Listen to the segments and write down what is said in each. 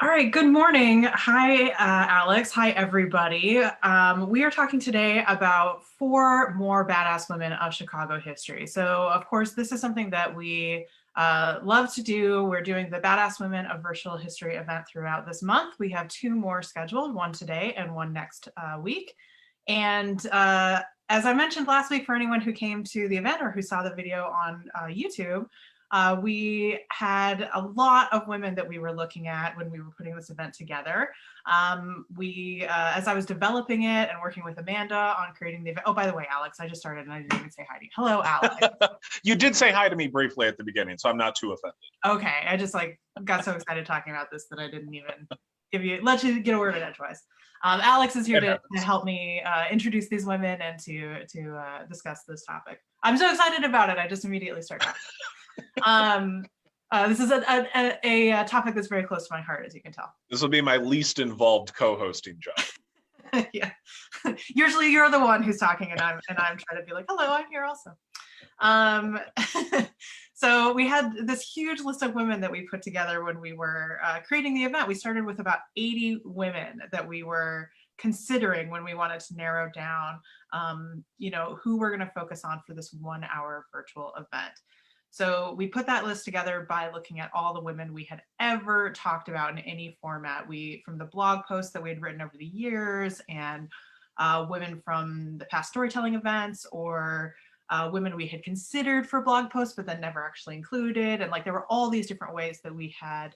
All right, good morning. Hi, Alex. Hi, everybody. We are talking today about four more badass women of Chicago history. So, of course, this is something that we love to do. We're doing the Badass Women of Virtual History event throughout this month. We have two more scheduled, one today and one next week. And as I mentioned last week, for anyone who came to the event or who saw the video on YouTube, we had a lot of women that we were looking at when we were putting this event together. As I was developing it and working with Amanda on creating the event, oh, by the way, Alex, I just started and I didn't even say hi to you. Hello, Alex. You did say hi to me briefly at the beginning, so I'm not too offended. Okay, I just got so excited talking about this that I didn't even let you get a word in edgewise. Alex is here to help me introduce these women and to discuss this topic. I'm so excited about it. I just immediately start talking. This is a topic that's very close to my heart, as you can tell. This will be my least involved co-hosting job. Yeah. Usually you're the one who's talking and I'm trying to be like, hello, I'm here also. So we had this huge list of women that we put together when we were creating the event. We started with about 80 women that we were considering when we wanted to narrow down, who we're going to focus on for this 1 hour virtual event. So we put that list together by looking at all the women we had ever talked about in any format. From the blog posts that we had written over the years, and women from the past storytelling events, or women we had considered for blog posts but then never actually included. And there were all these different ways that we had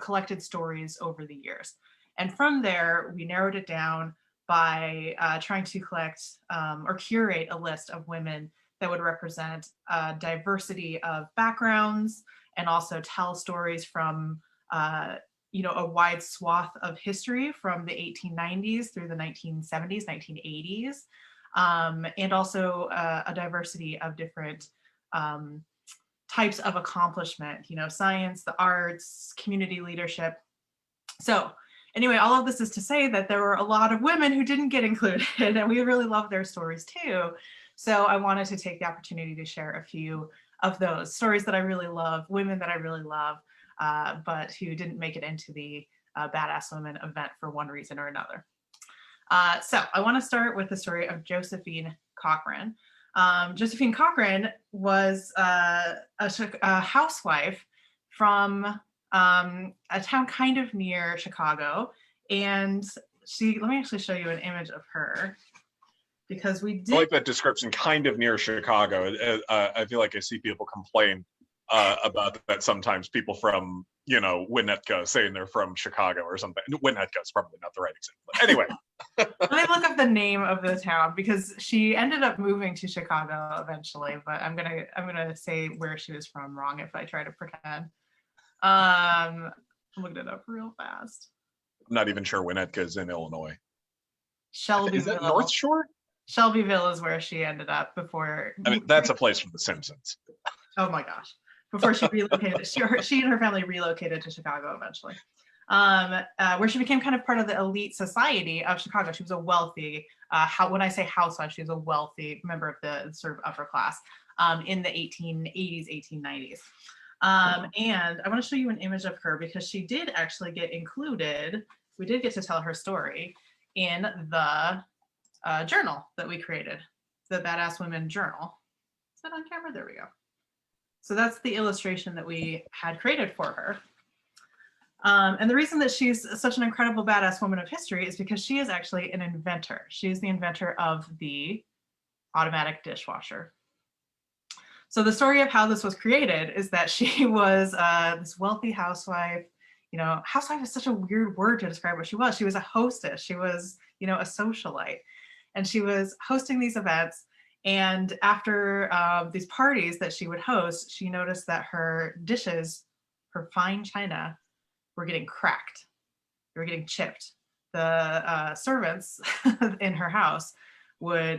collected stories over the years. And from there, we narrowed it down by trying to collect or curate a list of women that would represent a diversity of backgrounds and also tell stories from a wide swath of history from the 1890s through the 1970s, 1980s. And also a diversity of different types of accomplishment, science, the arts, community leadership. So anyway, all of this is to say that there were a lot of women who didn't get included, and we really love their stories too. So I wanted to take the opportunity to share a few of those stories that I really love, women that I really love, but who didn't make it into the Badass Women event for one reason or another. So I want to start with the story of Josephine Cochran. Josephine Cochran was a housewife from a town kind of near Chicago. And let me actually show you an image of her, because we did. I like that description, kind of near Chicago. I feel like I see people complain about that sometimes, people from Winnetka saying they're from Chicago or something. Winnetka is probably not the right example. But anyway. Let me look up the name of the town, because she ended up moving to Chicago eventually, but I'm gonna say where she was from wrong if I try to pretend. I'm looking it up real fast. I'm not even sure Winnetka is in Illinois. Shelbyville. Is that North Shore? Shelbyville is where she ended up before. I mean, that's a place from The Simpsons. Oh my gosh. Before she relocated, she and her family relocated to Chicago eventually, where she became kind of part of the elite society of Chicago. She was a wealthy, when I say housewife, she was a wealthy member of the sort of upper class in the 1880s, 1890s. And I want to show you an image of her, because she did actually get included. We did get to tell her story in the journal that we created, the Badass Women Journal. Is that on camera? There we go. So that's the illustration that we had created for her. And the reason that she's such an incredible badass woman of history is because she is actually an inventor. She's the inventor of the automatic dishwasher. So the story of how this was created is that she was this wealthy housewife. Housewife is such a weird word to describe what she was. She was a hostess. She was, a socialite. And she was hosting these events. And after these parties that she would host, she noticed that her dishes, her fine china, were getting cracked. They were getting chipped. The servants in her house were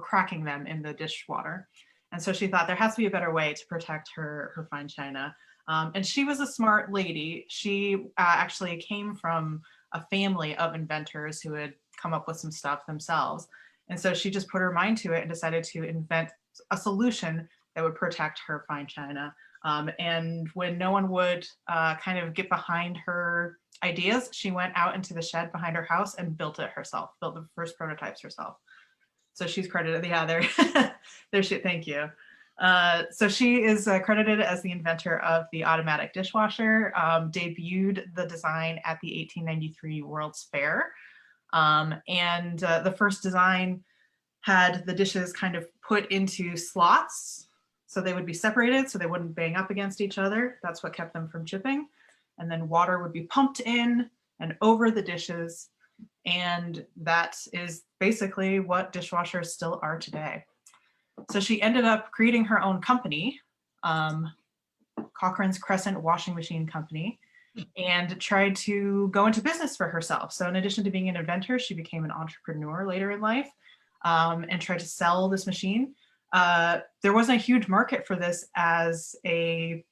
cracking them in the dishwater. And so she thought there has to be a better way to protect her fine china. And she was a smart lady. She actually came from a family of inventors who had come up with some stuff themselves. And so she just put her mind to it and decided to invent a solution that would protect her fine china And when no one would kind of get behind her ideas, she went out into the shed behind her house and built it herself, built the first prototypes herself. So she's credited, yeah, there she, thank you. So she is credited as the inventor of the automatic dishwasher, debuted the design at the 1893 World's Fair. And the first design had the dishes kind of put into slots so they would be separated so they wouldn't bang up against each other. That's what kept them from chipping. And then water would be pumped in and over the dishes. And that is basically what dishwashers still are today. So she ended up creating her own company, Cochrane's Crescent Washing Machine Company, and tried to go into business for herself. So in addition to being an inventor, she became an entrepreneur later in life, and tried to sell this machine. There wasn't a huge market for this as a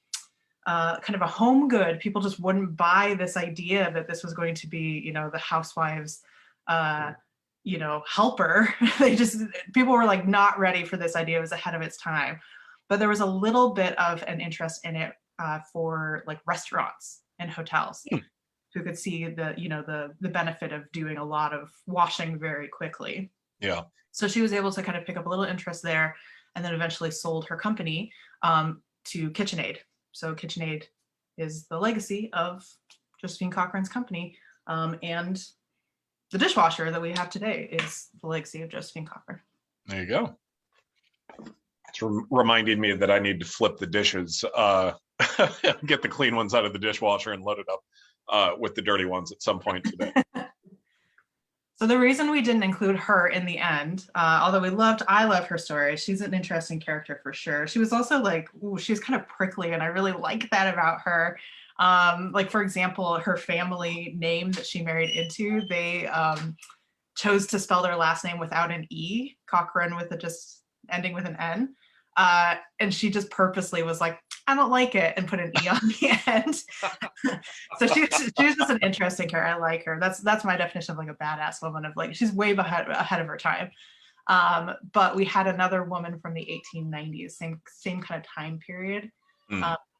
kind of a home good. People just wouldn't buy this idea that this was going to be, you know, the housewives, you know, helper. People were like not ready for this idea. It was ahead of its time. But there was a little bit of an interest in it for like restaurants and hotels who could see the, you know, the benefit of doing a lot of washing very quickly. Yeah. So she was able to kind of pick up a little interest there, and then eventually sold her company to KitchenAid. So KitchenAid is the legacy of Josephine Cochrane's company, and the dishwasher that we have today is the legacy of Josephine Cochrane. There you go. It's reminding me that I need to flip the dishes, get the clean ones out of the dishwasher and load it up with the dirty ones at some point today. So the reason we didn't include her in the end, although I love her story. She's an interesting character for sure. She was also like, ooh, she was kind of prickly, and I really like that about her. Like, for example, her family name that she married into, they chose to spell their last name without an E, Cochrane with it just ending with an N. And she just purposely was like, I don't like it, and put an E on the end. So she was just an interesting character. I like her. That's my definition of like a badass woman, of like, she's way ahead of her time. But we had another woman from the 1890s, same kind of time period,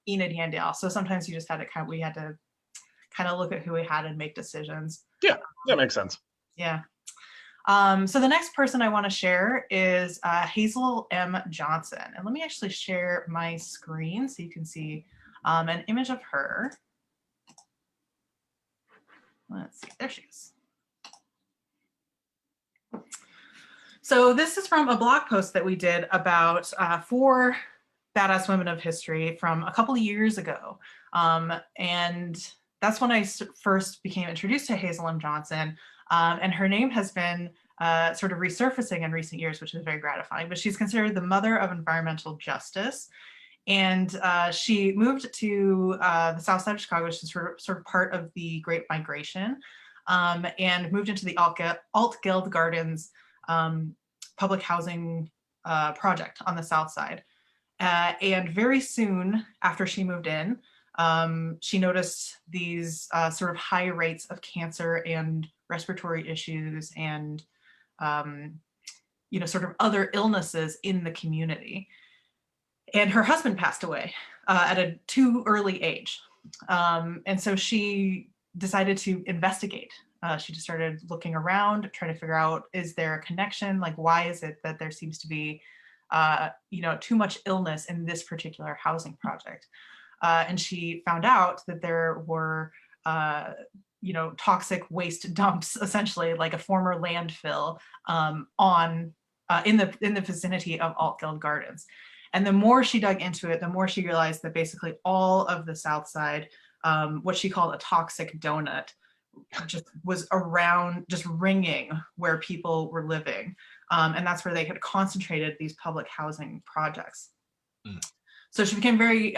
Enid Yandell. So sometimes you just had to we had to kind of look at who we had and make decisions. Yeah, that makes sense. Yeah. So the next person I want to share is Hazel M. Johnson. And let me actually share my screen so you can see an image of her. Let's see, there she is. So this is from a blog post that we did about 4 badass women of history from a couple of years ago. And that's when I first became introduced to Hazel M. Johnson. And her name has been sort of resurfacing in recent years, which is very gratifying. But she's considered the mother of environmental justice. And she moved to the south side of Chicago, which is sort of part of the Great Migration, and moved into the Altgeld Gardens public housing project on the south side. And very soon after she moved in, she noticed these sort of high rates of cancer and respiratory issues and, you know, sort of other illnesses in the community. And her husband passed away at a too early age. And so she decided to investigate. She just started looking around, trying to figure out, is there a connection? Like, why is it that there seems to be, you know, too much illness in this particular housing project? And she found out that there were, you know, toxic waste dumps, essentially like a former landfill in the vicinity of Altgeld Gardens. And the more she dug into it, the more she realized that basically all of the South Side, what she called a toxic donut, just was around, just ringing where people were living. And that's where they had concentrated these public housing projects. So she became very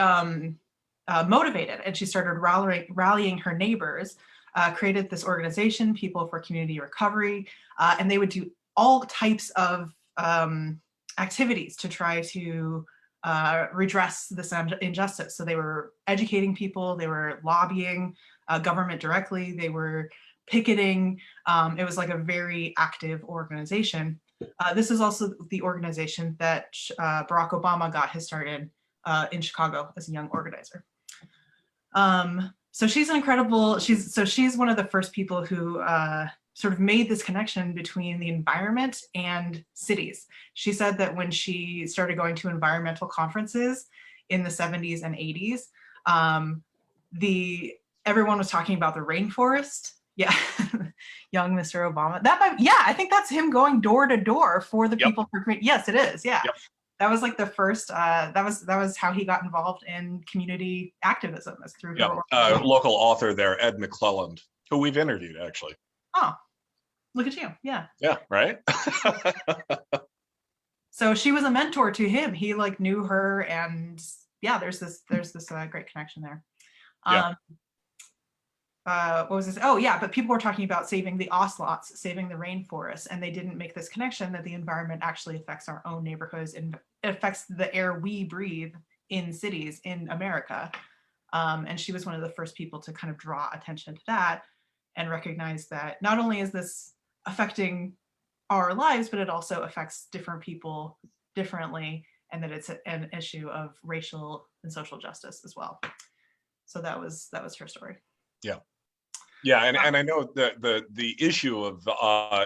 motivated, and she started rallying her neighbors, created this organization, People for Community Recovery, and they would do all types of activities to try to redress this injustice. So they were educating people, they were lobbying government directly, they were picketing. It was like a very active organization. This is also the organization that Barack Obama got his start in in Chicago as a young organizer. So she's an incredible, she's one of the first people who sort of made this connection between the environment and cities. She said that when she started going to environmental conferences in the 70s and 80s, everyone was talking about the rainforest. Yeah, young Mr. Obama. I think that's him going door to door for the people for, yes, it is, yeah. Yep. That was like the first, that was how he got involved in community activism, is through her local author there, Ed McClelland, who we've interviewed actually. Oh, look at you, yeah. Yeah, right? So she was a mentor to him. He like knew her, and yeah, there's this great connection there. What was this? Oh yeah, but people were talking about saving the ocelots, saving the rainforest, and they didn't make this connection that the environment actually affects our own neighborhoods and it affects the air we breathe in cities in America. And she was one of the first people to kind of draw attention to that and recognize that not only is this affecting our lives, but it also affects different people differently, and that it's an issue of racial and social justice as well. So that was her story. Yeah. Yeah, and I know that the issue of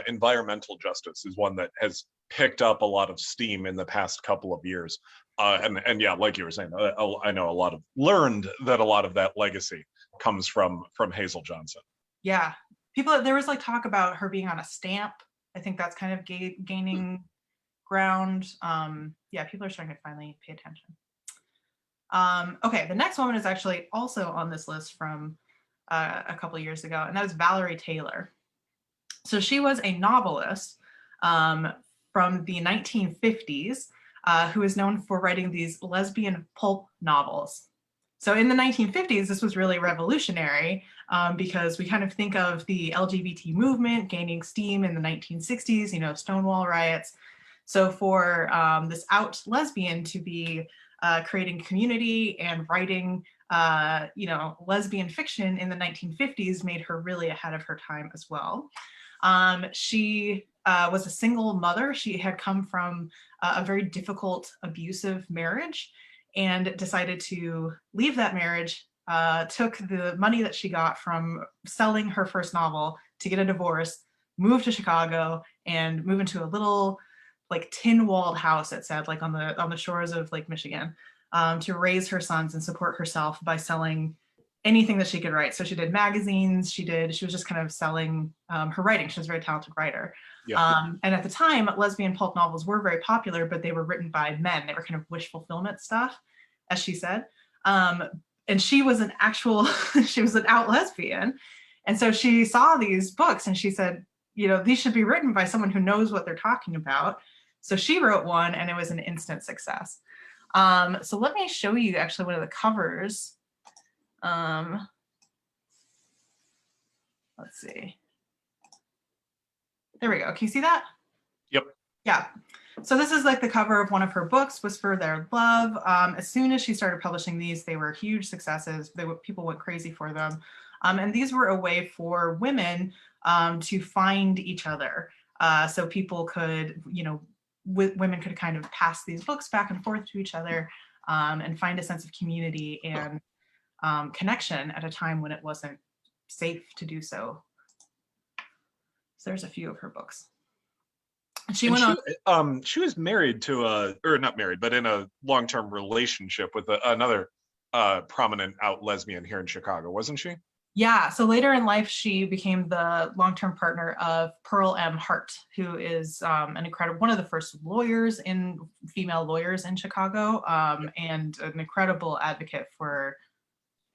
environmental justice is one that has picked up a lot of steam in the past couple of years. And yeah, like you were saying, I know learned that a lot of that legacy comes from Hazel Johnson. Yeah, there was like talk about her being on a stamp. I think that's kind of gaining ground. Yeah, people are starting to finally pay attention. Okay, the next woman is actually also on this list from a couple of years ago, and that was Valerie Taylor. So she was a novelist from the 1950s who is known for writing these lesbian pulp novels. So in the 1950s, this was really revolutionary because we kind of think of the LGBT movement gaining steam in the 1960s, you know, Stonewall riots. So for this out lesbian to be creating community and writing you know, lesbian fiction in the 1950s made her really ahead of her time as well. She was a single mother. She had come from a very difficult, abusive marriage and decided to leave that marriage, took the money that she got from selling her first novel to get a divorce, move to Chicago, and move into a little like tin-walled house, it said, like on the shores of Lake Michigan, to raise her sons and support herself by selling anything that she could write. So she did magazines, she was just kind of selling her writing. She was a very talented writer. Yeah. And at the time, lesbian pulp novels were very popular, but they were written by men. They were kind of wish fulfillment stuff, as she said. And she was she was an out lesbian. And so she saw these books and she said, you know, these should be written by someone who knows what they're talking about. So she wrote one and it was an instant success. So let me show you actually one of the covers. Let's see. There we go. Can you see that? Yep. Yeah. So this is like the cover of one of her books, Whisper Their Love. As soon as she started publishing these, they were huge successes. People went crazy for them. And these were a way for women to find each other. So people could, you know, women could kind of pass these books back and forth to each other and find a sense of community and connection at a time when it wasn't safe to do so. So there's a few of her books. And she was married to or not married, but in a long-term relationship with another prominent out lesbian here in Chicago, wasn't she? Yeah, so later in life, she became the long-term partner of Pearl M. Hart, who is an incredible, one of the first female lawyers in Chicago, and an incredible advocate for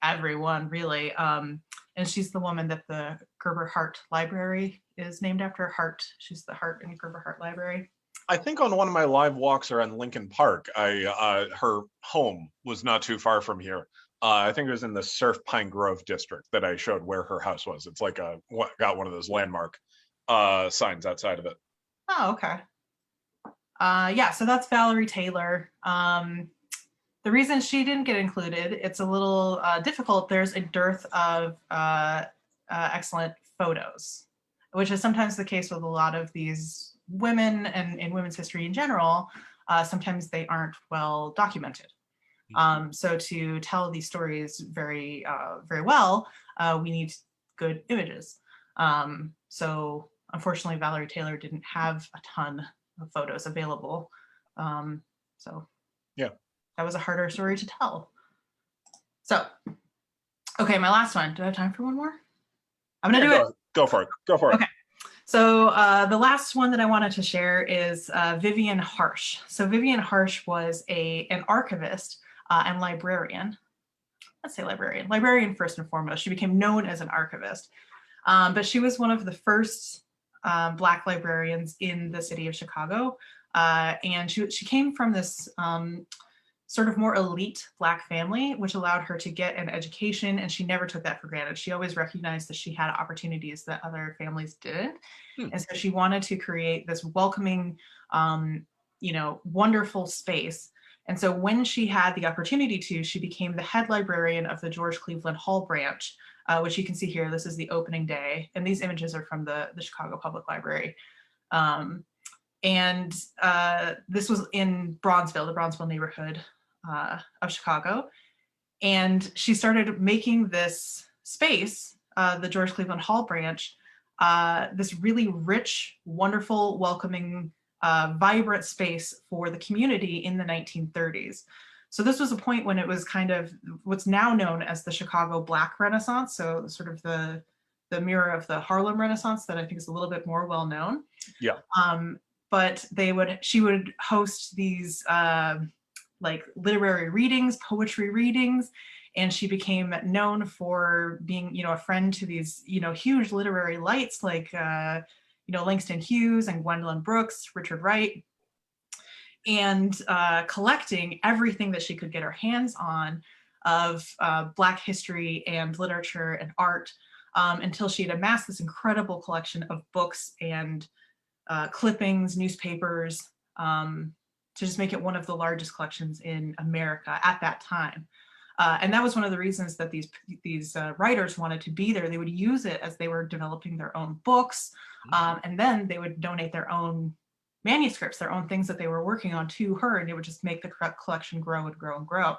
everyone, really. And she's the woman that the Gerber Hart Library is named after. Hart, she's the Hart in Gerber Hart Library. I think on one of my live walks around Lincoln Park, her home was not too far from here. I think it was in the Surf Pine Grove district that I showed where her house was. It's like got one of those landmark signs outside of it. Oh, okay. Yeah, so that's Valerie Taylor. The reason she didn't get included, it's a little difficult. There's a dearth of excellent photos, which is sometimes the case with a lot of these women and in women's history in general. Sometimes they aren't well documented. So to tell these stories very, very well, we need good images. So unfortunately, Valerie Taylor didn't have a ton of photos available. So Yeah. that was a harder story to tell. So, okay, my last one. Do I have time for one more? I'm gonna do it. Go for it. Go for it. Okay. So the last one that I wanted to share is Vivian Harsh. So Vivian Harsh was an archivist and librarian. Let's say librarian first and foremost. She became known as an archivist, but she was one of the first Black librarians in the city of Chicago. And she came from this sort of more elite Black family, which allowed her to get an education, and she never took that for granted. She always recognized that she had opportunities that other families didn't. And so she wanted to create this welcoming, wonderful space. And so when she had the opportunity to, she became the head librarian of the George Cleveland Hall branch, which you can see here. This is the opening day. And these images are from the Chicago Public Library. And this was in Bronzeville, the Bronzeville neighborhood of Chicago. And she started making this space, the George Cleveland Hall branch, this really rich, wonderful, welcoming, vibrant space for the community in the 1930s. So this was a point when it was kind of what's now known as the Chicago Black Renaissance. So sort of the mirror of the Harlem Renaissance that I think is a little bit more well known. Yeah. But she would host these like literary readings, poetry readings, and she became known for being, a friend to these, huge literary lights like, Langston Hughes and Gwendolyn Brooks, Richard Wright, and collecting everything that she could get her hands on of Black history and literature and art until she had amassed this incredible collection of books and clippings, newspapers, to just make it one of the largest collections in America at that time. And that was one of the reasons that these writers wanted to be there. They would use it as they were developing their own books, and then they would donate their own manuscripts, their own things that they were working on to her, and it would just make the collection grow and grow and grow.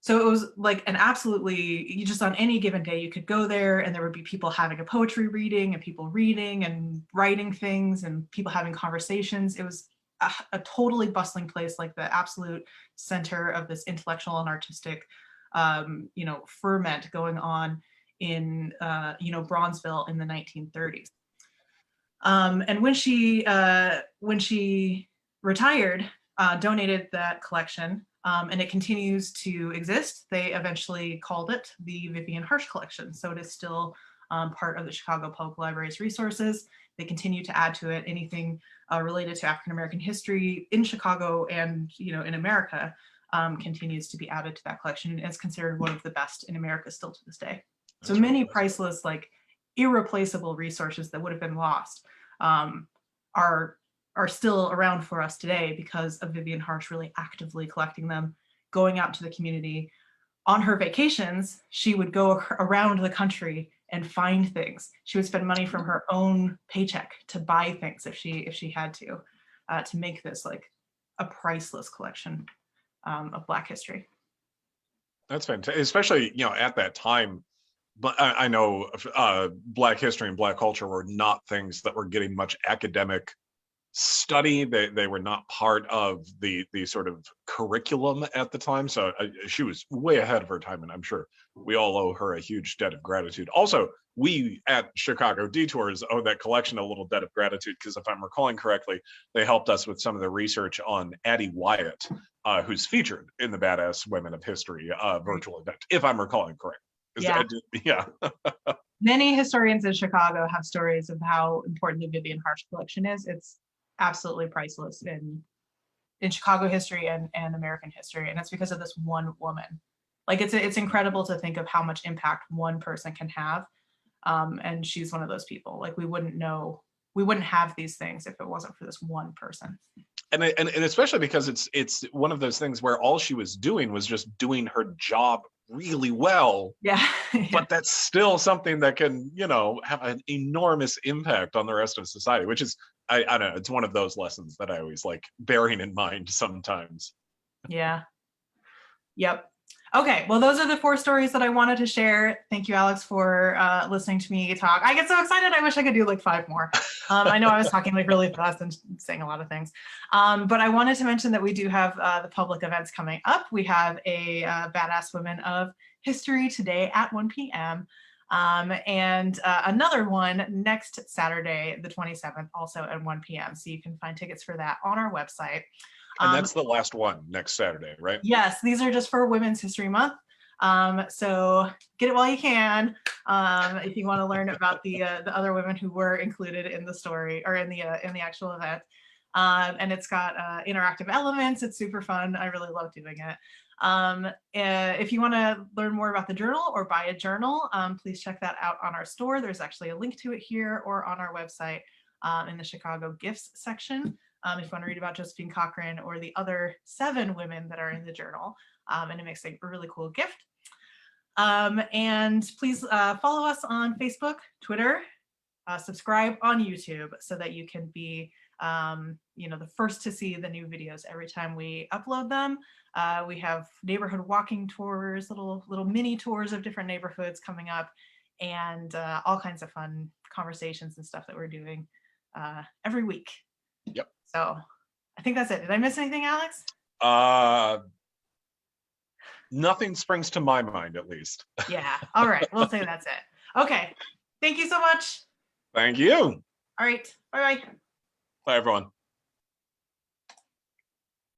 So it was like you just on any given day, you could go there and there would be people having a poetry reading and people reading and writing things and people having conversations. It was a totally bustling place, like the absolute center of this intellectual and artistic, ferment going on in, Bronzeville in the 1930s. And when she retired, donated that collection, and it continues to exist. They eventually called it the Vivian Harsh Collection. So it is still part of the Chicago Public Library's resources. They continue to add to it anything related to African-American history in Chicago and, in America, continues to be added to that collection and is considered one of the best in America still to this day. So That's many really priceless, like irreplaceable resources that would have been lost are still around for us today because of Vivian Harsh really actively collecting them, going out to the community. On her vacations, she would go around the country and find things. She would spend money from her own paycheck to buy things if she had to make this like a priceless collection of Black history. That's fantastic, especially at that time. But I know Black history and Black culture were not things that were getting much academic study. They were not part of the sort of curriculum at the time. So she was way ahead of her time, and I'm sure we all owe her a huge debt of gratitude. Also, we at Chicago Detours owe that collection a little debt of gratitude because if I'm recalling correctly, they helped us with some of the research on Addie Wyatt, who's featured in the Badass Women of History virtual event, if I'm recalling correct. Yeah. Yeah. Many historians in Chicago have stories of how important the Vivian Harsh collection is. It's absolutely priceless in Chicago history and American history, and it's because of this one woman. Like it's incredible to think of how much impact one person can have, and she's one of those people. Like we wouldn't have these things if it wasn't for this one person. And especially because it's one of those things where all she was doing was just doing her job really well. Yeah. But that's still something that can, have an enormous impact on the rest of society, which is, I don't know, it's one of those lessons that I always like bearing in mind sometimes. Yeah. Yep. Okay, well, those are the 4 stories that I wanted to share. Thank you, Alex, for listening to me talk. I get so excited. I wish I could do like 5 more. I know I was talking like really fast and saying a lot of things. But I wanted to mention that we do have the public events coming up. We have a Badass Women of History today at 1 p.m. And another one next Saturday, the 27th, also at 1 p.m. So you can find tickets for that on our website. And that's the last one next Saturday, right? Yes, these are just for Women's History Month. So get it while you can. If you want to learn about the other women who were included in the story or in the actual event. And it's got interactive elements. It's super fun. I really love doing it. If you want to learn more about the journal or buy a journal, please check that out on our store. There's actually a link to it here or on our website in the Chicago Gifts section. If you want to read about Josephine Cochran or the other 7 women that are in the journal, and it makes a really cool gift. And please follow us on Facebook, Twitter, subscribe on YouTube so that you can be the first to see the new videos every time we upload them. We have neighborhood walking tours, little mini tours of different neighborhoods coming up, and all kinds of fun conversations and stuff that we're doing every week. Yep. So I think that's it. Did I miss anything, Alex? Nothing springs to my mind, at least. Yeah. All right. We'll say that's it. Okay. Thank you so much. Thank you. All right. Bye-bye. Bye, everyone.